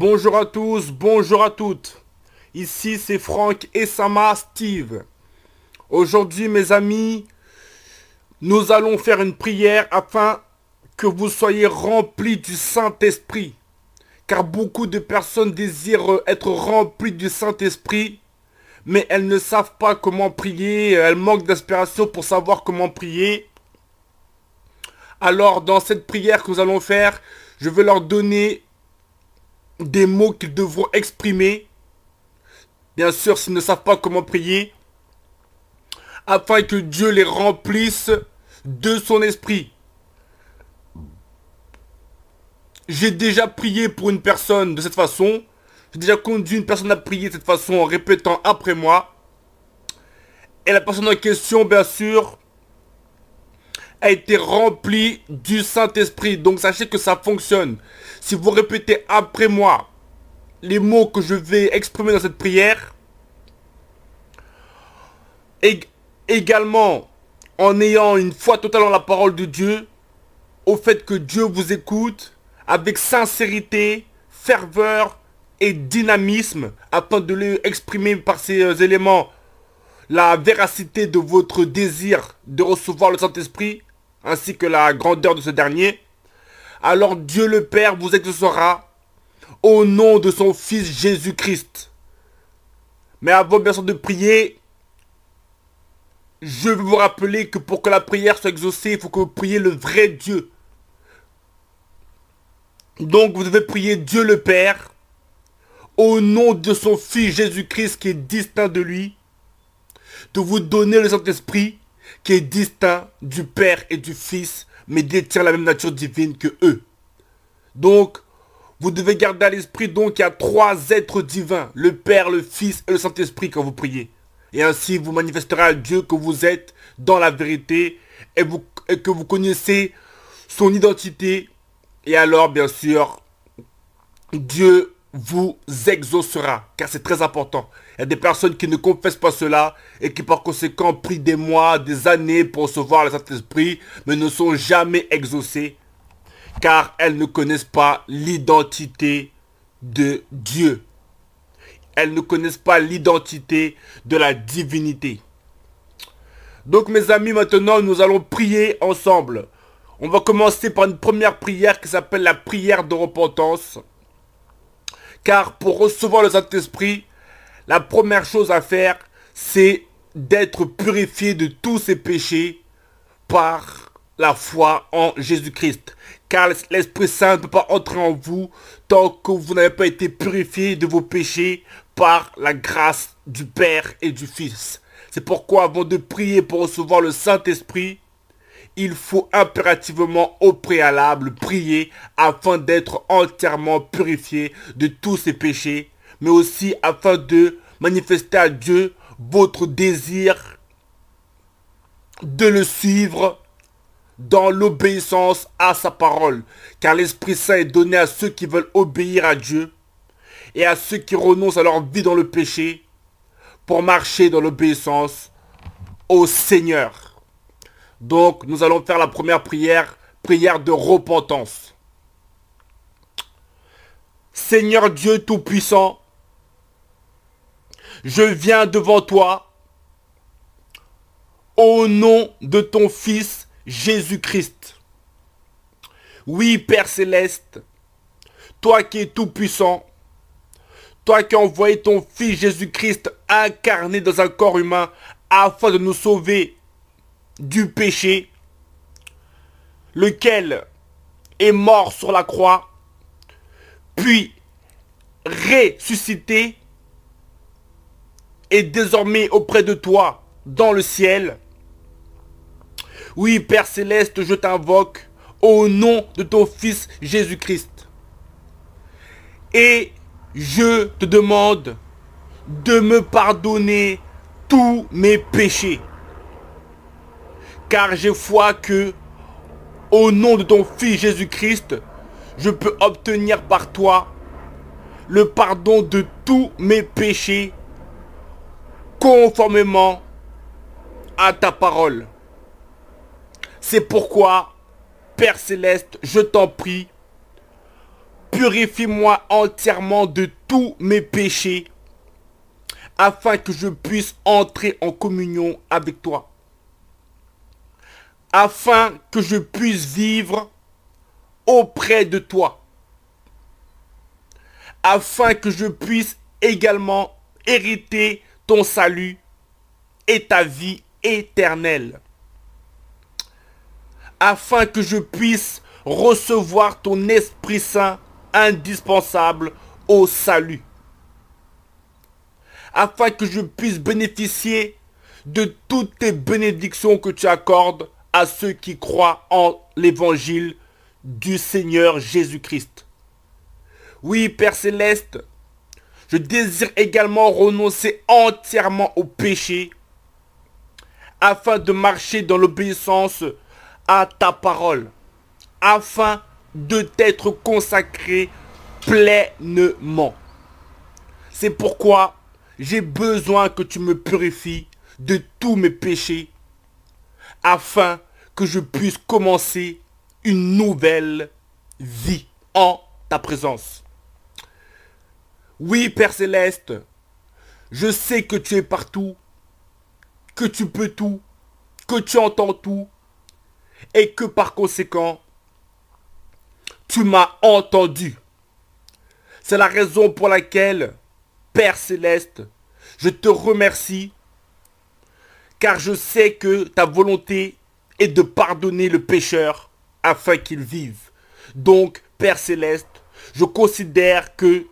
Bonjour à tous, bonjour à toutes. Ici c'est Franck et Sama Steve. Aujourd'hui mes amis, nous allons faire une prière afin que vous soyez remplis du Saint-Esprit. Car beaucoup de personnes désirent être remplies du Saint-Esprit, mais elles ne savent pas comment prier, elles manquent d'inspiration pour savoir comment prier. Alors dans cette prière que nous allons faire, je vais leur donner des mots qu'ils devront exprimer, bien sûr s'ils ne savent pas comment prier, afin que Dieu les remplisse de son esprit. J'ai déjà prié pour une personne de cette façon, j'ai déjà conduit une personne à prier de cette façon en répétant après moi, et la personne en question bien sûr a été remplie du Saint-Esprit. Donc sachez que ça fonctionne. Si vous répétez après moi les mots que je vais exprimer dans cette prière, et également en ayant une foi totale en la parole de Dieu, au fait que Dieu vous écoute avec sincérité, ferveur et dynamisme, afin de lui exprimer par ces éléments la véracité de votre désir de recevoir le Saint-Esprit, ainsi que la grandeur de ce dernier, alors Dieu le Père vous exaucera au nom de son Fils Jésus-Christ. Mais avant bien sûr de prier, je veux vous rappeler que pour que la prière soit exaucée, il faut que vous priez le vrai Dieu. Donc vous devez prier Dieu le Père au nom de son Fils Jésus-Christ qui est distinct de lui, de vous donner le Saint-Esprit qui est distinct du Père et du Fils, mais détient la même nature divine que eux. Donc, vous devez garder à l'esprit, donc il y a trois êtres divins, le Père, le Fils et le Saint-Esprit quand vous priez. Et ainsi, vous manifesterez à Dieu que vous êtes dans la vérité et que vous connaissez son identité. Et alors, bien sûr, Dieu vous exaucera, car c'est très important. Il y a des personnes qui ne confessent pas cela et qui par conséquent prient des mois, des années pour recevoir le Saint-Esprit, mais ne sont jamais exaucées, car elles ne connaissent pas l'identité de Dieu. Elles ne connaissent pas l'identité de la divinité. Donc mes amis, maintenant nous allons prier ensemble. On va commencer par une première prière qui s'appelle la prière de repentance. Car pour recevoir le Saint-Esprit, la première chose à faire, c'est d'être purifié de tous ses péchés par la foi en Jésus-Christ. Car l'Esprit Saint ne peut pas entrer en vous tant que vous n'avez pas été purifié de vos péchés par la grâce du Père et du Fils. C'est pourquoi avant de prier pour recevoir le Saint-Esprit, il faut impérativement au préalable prier afin d'être entièrement purifié de tous ses péchés, mais aussi afin de manifester à Dieu votre désir de le suivre dans l'obéissance à sa parole. Car l'Esprit Saint est donné à ceux qui veulent obéir à Dieu et à ceux qui renoncent à leur vie dans le péché pour marcher dans l'obéissance au Seigneur. Donc, nous allons faire la première prière, prière de repentance. Seigneur Dieu Tout-Puissant, je viens devant toi au nom de ton Fils Jésus-Christ. Oui, Père Céleste, toi qui es tout-puissant, toi qui as envoyé ton Fils Jésus-Christ incarné dans un corps humain afin de nous sauver du péché, lequel est mort sur la croix, puis ressuscité, et désormais auprès de toi dans le ciel. Oui, Père Céleste, je t'invoque au nom de ton Fils Jésus-Christ. Et je te demande de me pardonner tous mes péchés. Car j'ai foi que, au nom de ton Fils Jésus-Christ, je peux obtenir par toi le pardon de tous mes péchés, conformément à ta parole. C'est pourquoi, Père Céleste, je t'en prie, purifie-moi entièrement de tous mes péchés, afin que je puisse entrer en communion avec toi, afin que je puisse vivre auprès de toi, afin que je puisse également hériter ton salut et ta vie éternelle, afin que je puisse recevoir ton Esprit Saint indispensable au salut, afin que je puisse bénéficier de toutes tes bénédictions que tu accordes à ceux qui croient en l'évangile du Seigneur Jésus-Christ. Oui, Père Céleste, je désire également renoncer entièrement au péché afin de marcher dans l'obéissance à ta parole, afin de t'être consacré pleinement. C'est pourquoi j'ai besoin que tu me purifies de tous mes péchés afin que je puisse commencer une nouvelle vie en ta présence. Oui, Père Céleste, je sais que tu es partout, que tu peux tout, que tu entends tout, et que par conséquent, tu m'as entendu. C'est la raison pour laquelle, Père Céleste, je te remercie, car je sais que ta volonté est de pardonner le pécheur afin qu'il vive. Donc, Père Céleste, je considère que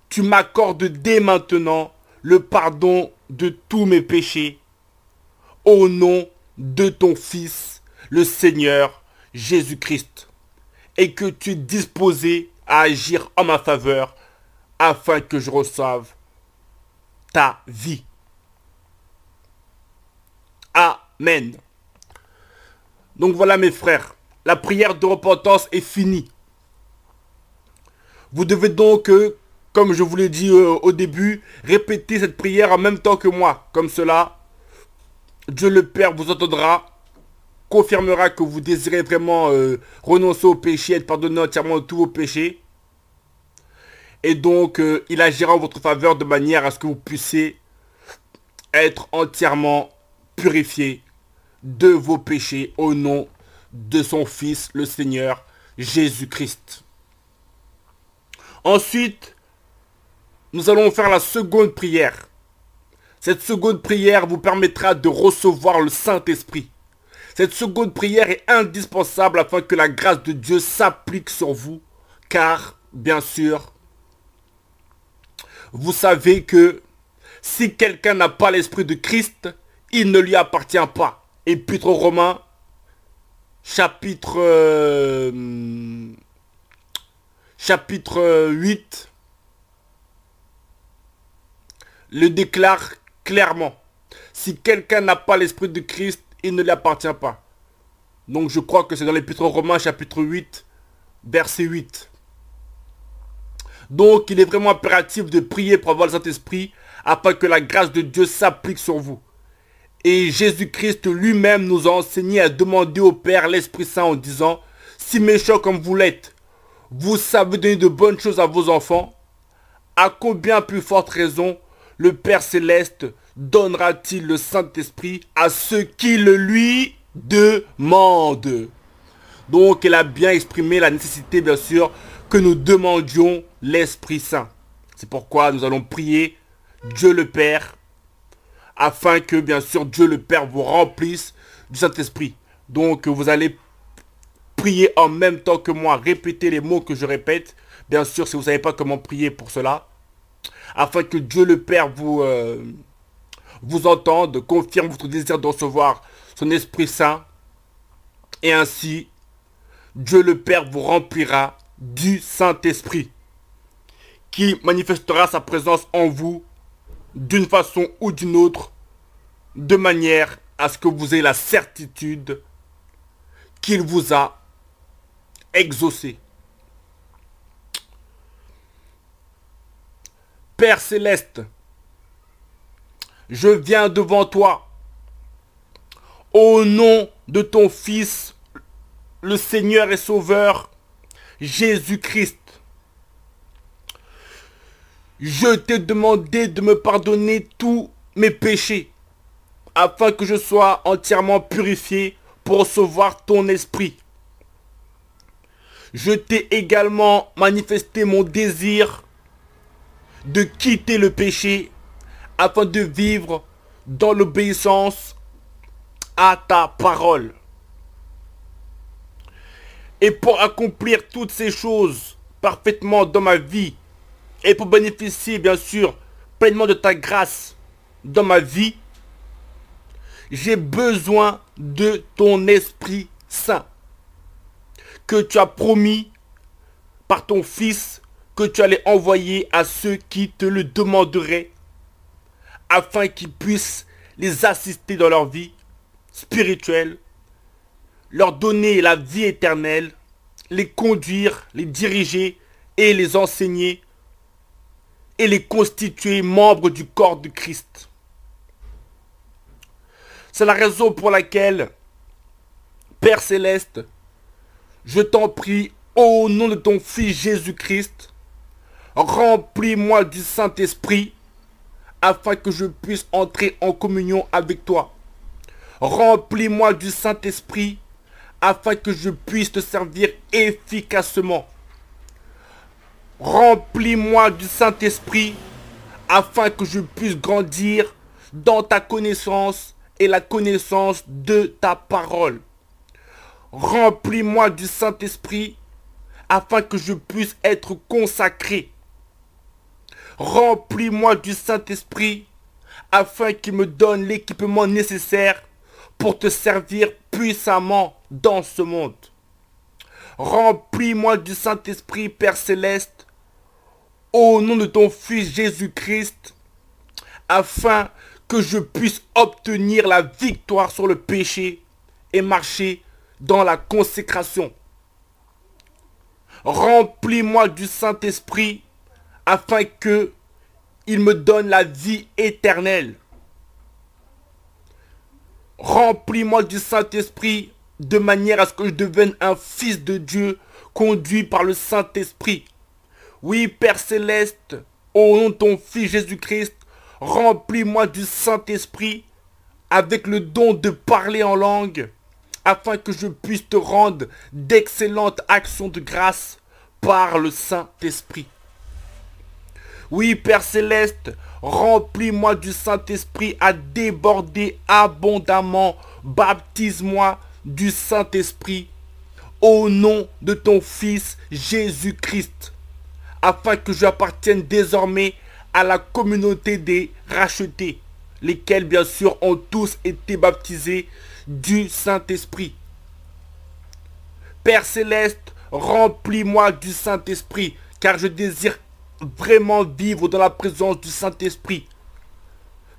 tu m'accordes dès maintenant le pardon de tous mes péchés au nom de ton Fils, le Seigneur Jésus-Christ, et que tu es disposé à agir en ma faveur afin que je reçoive ta vie. Amen. Donc voilà mes frères, la prière de repentance est finie. Vous devez donc, comme je vous l'ai dit au début, répéter cette prière en même temps que moi. Comme cela, Dieu le Père vous entendra, confirmera que vous désirez vraiment renoncer au péché, être pardonné entièrement de tous vos péchés. Et donc, il agira en votre faveur de manière à ce que vous puissiez être entièrement purifié de vos péchés au nom de son Fils, le Seigneur Jésus-Christ. Ensuite, nous allons faire la seconde prière. Cette seconde prière vous permettra de recevoir le Saint-Esprit. Cette seconde prière est indispensable afin que la grâce de Dieu s'applique sur vous, car, bien sûr, vous savez que si quelqu'un n'a pas l'Esprit de Christ, il ne lui appartient pas. Épître aux Romains, chapitre 8, le déclare clairement. Si quelqu'un n'a pas l'Esprit de Christ, il ne lui appartient pas. Donc je crois que c'est dans l'Épître aux Romains, chapitre 8, verset 8. Donc il est vraiment impératif de prier pour avoir le Saint-Esprit afin que la grâce de Dieu s'applique sur vous. Et Jésus-Christ lui-même nous a enseigné à demander au Père l'Esprit Saint en disant: si méchant comme vous l'êtes, vous savez donner de bonnes choses à vos enfants, à combien plus forte raison le Père Céleste donnera-t-il le Saint-Esprit à ceux qui le lui demandent? Donc il a bien exprimé la nécessité, bien sûr, que nous demandions l'Esprit Saint. C'est pourquoi nous allons prier Dieu le Père, afin que, bien sûr, Dieu le Père vous remplisse du Saint-Esprit. Donc vous allez prier en même temps que moi, répéter les mots que je répète. Bien sûr, si vous ne savez pas comment prier pour cela, afin que Dieu le Père vous entende, confirme votre désir de recevoir son Esprit Saint, et ainsi, Dieu le Père vous remplira du Saint-Esprit, qui manifestera sa présence en vous d'une façon ou d'une autre, de manière à ce que vous ayez la certitude qu'il vous a exaucé. Père Céleste, je viens devant toi au nom de ton Fils, le Seigneur et Sauveur, Jésus-Christ. Je t'ai demandé de me pardonner tous mes péchés, afin que je sois entièrement purifié pour recevoir ton esprit. Je t'ai également manifesté mon désir de quitter le péché afin de vivre dans l'obéissance à ta parole. Et pour accomplir toutes ces choses parfaitement dans ma vie et pour bénéficier bien sûr pleinement de ta grâce dans ma vie, j'ai besoin de ton Esprit Saint que tu as promis par ton Fils que tu allais envoyer à ceux qui te le demanderaient afin qu'ils puissent les assister dans leur vie spirituelle, leur donner la vie éternelle, les conduire, les diriger et les enseigner et les constituer membres du corps de Christ. C'est la raison pour laquelle, Père Céleste, je t'en prie, au nom de ton Fils Jésus-Christ, remplis-moi du Saint-Esprit afin que je puisse entrer en communion avec toi. Remplis-moi du Saint-Esprit afin que je puisse te servir efficacement. Remplis-moi du Saint-Esprit afin que je puisse grandir dans ta connaissance et la connaissance de ta parole. Remplis-moi du Saint-Esprit afin que je puisse être consacré. Remplis-moi du Saint-Esprit afin qu'il me donne l'équipement nécessaire pour te servir puissamment dans ce monde. Remplis-moi du Saint-Esprit, Père Céleste, au nom de ton Fils Jésus-Christ, afin que je puisse obtenir la victoire sur le péché et marcher dans la consécration. Remplis-moi du Saint-Esprit afin que il me donne la vie éternelle. Remplis-moi du Saint-Esprit de manière à ce que je devienne un fils de Dieu conduit par le Saint-Esprit. Oui, Père Céleste, au nom de ton Fils Jésus-Christ, remplis-moi du Saint-Esprit avec le don de parler en langue, afin que je puisse te rendre d'excellentes actions de grâce par le Saint-Esprit. Oui, Père Céleste, remplis-moi du Saint-Esprit à déborder abondamment. Baptise-moi du Saint-Esprit au nom de ton Fils Jésus-Christ, afin que j'appartienne désormais à la communauté des rachetés, lesquels bien sûr ont tous été baptisés du Saint-Esprit. Père Céleste, remplis-moi du Saint-Esprit, car je désire vraiment vivre dans la présence du Saint-Esprit.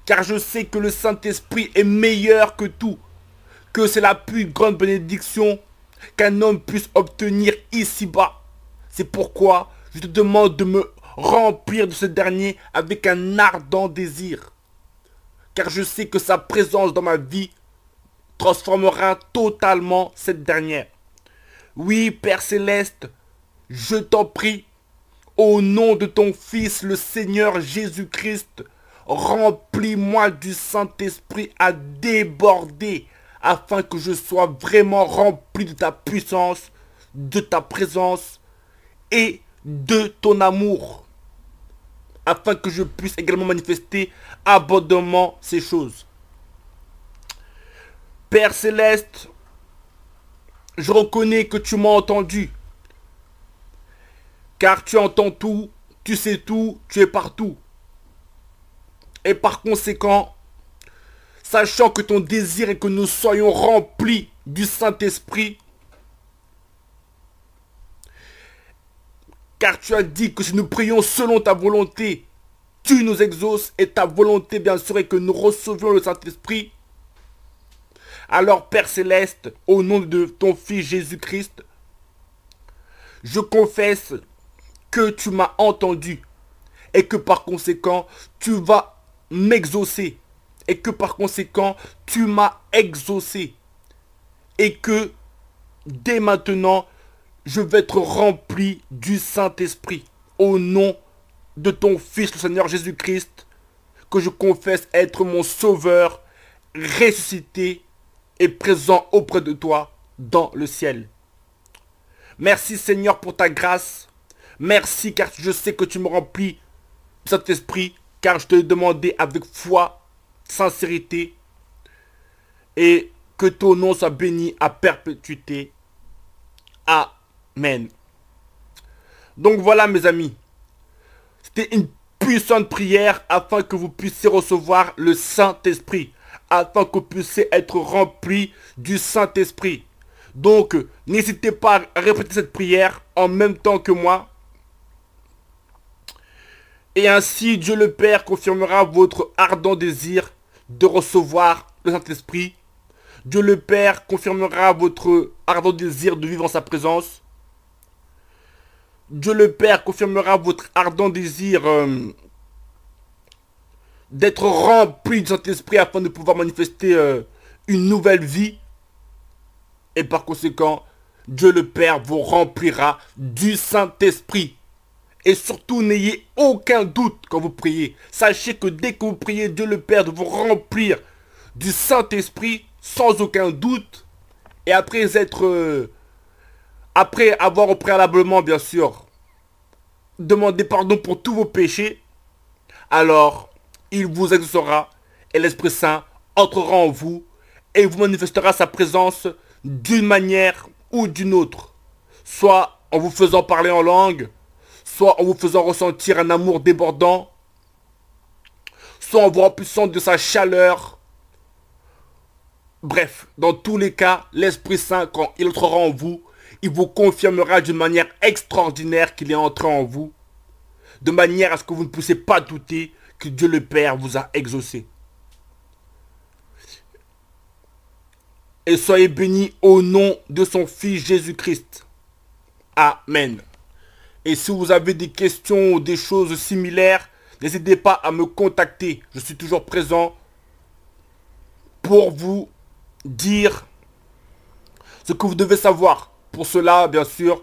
Car je sais que le Saint-Esprit est meilleur que tout, que c'est la plus grande bénédiction qu'un homme puisse obtenir ici-bas. C'est pourquoi je te demande de me remplir de ce dernier avec un ardent désir. Car je sais que sa présence dans ma vie transformera totalement cette dernière. Oui, Père Céleste, je t'en prie, au nom de ton Fils, le Seigneur Jésus-Christ, remplis-moi du Saint-Esprit à déborder, afin que je sois vraiment rempli de ta puissance, de ta présence et de ton amour, afin que je puisse également manifester abondamment ces choses. Père Céleste, je reconnais que tu m'as entendu, car tu entends tout, tu sais tout, tu es partout. Et par conséquent, sachant que ton désir est que nous soyons remplis du Saint-Esprit, car tu as dit que si nous prions selon ta volonté, tu nous exauces, et ta volonté bien sûr est que nous recevions le Saint-Esprit. Alors Père Céleste, au nom de ton Fils Jésus-Christ, je confesse que tu m'as entendu et que par conséquent tu vas m'exaucer et que par conséquent tu m'as exaucé et que dès maintenant je vais être rempli du Saint-Esprit au nom de ton Fils, le Seigneur Jésus-Christ, que je confesse être mon Sauveur, ressuscité et présent auprès de toi dans le ciel. Merci Seigneur pour ta grâce. Merci car je sais que tu me remplis de Saint-Esprit, car je te l'ai demandé avec foi, sincérité, et que ton nom soit béni à perpétuité. Amen. Donc voilà mes amis, c'était une puissante prière afin que vous puissiez recevoir le Saint-Esprit, afin que vous puissiez être remplis du Saint-Esprit. Donc n'hésitez pas à répéter cette prière en même temps que moi. Et ainsi Dieu le Père confirmera votre ardent désir de recevoir le Saint-Esprit. Dieu le Père confirmera votre ardent désir de vivre en sa présence. Dieu le Père confirmera votre ardent désir d'être rempli du Saint-Esprit afin de pouvoir manifester une nouvelle vie. Et par conséquent, Dieu le Père vous remplira du Saint-Esprit. Et surtout, n'ayez aucun doute quand vous priez. Sachez que dès que vous priez, Dieu le Père de vous remplir du Saint-Esprit sans aucun doute. Et après après avoir préalablement, bien sûr, demandé pardon pour tous vos péchés, alors il vous exaucera et l'Esprit Saint entrera en vous et vous manifestera sa présence d'une manière ou d'une autre. Soit en vous faisant parler en langue, soit en vous faisant ressentir un amour débordant, soit en vous remplissant de sa chaleur. Bref, dans tous les cas, l'Esprit Saint, quand il entrera en vous, il vous confirmera d'une manière extraordinaire qu'il est entré en vous, de manière à ce que vous ne puissiez pas douter que Dieu le Père vous a exaucé. Et soyez bénis au nom de son Fils Jésus-Christ. Amen. Et si vous avez des questions ou des choses similaires, n'hésitez pas à me contacter. Je suis toujours présent pour vous dire ce que vous devez savoir. Pour cela, bien sûr,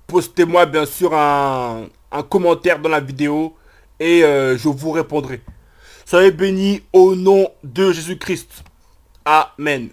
postez-moi bien sûr un commentaire dans la vidéo et je vous répondrai. Soyez bénis au nom de Jésus-Christ. Amen.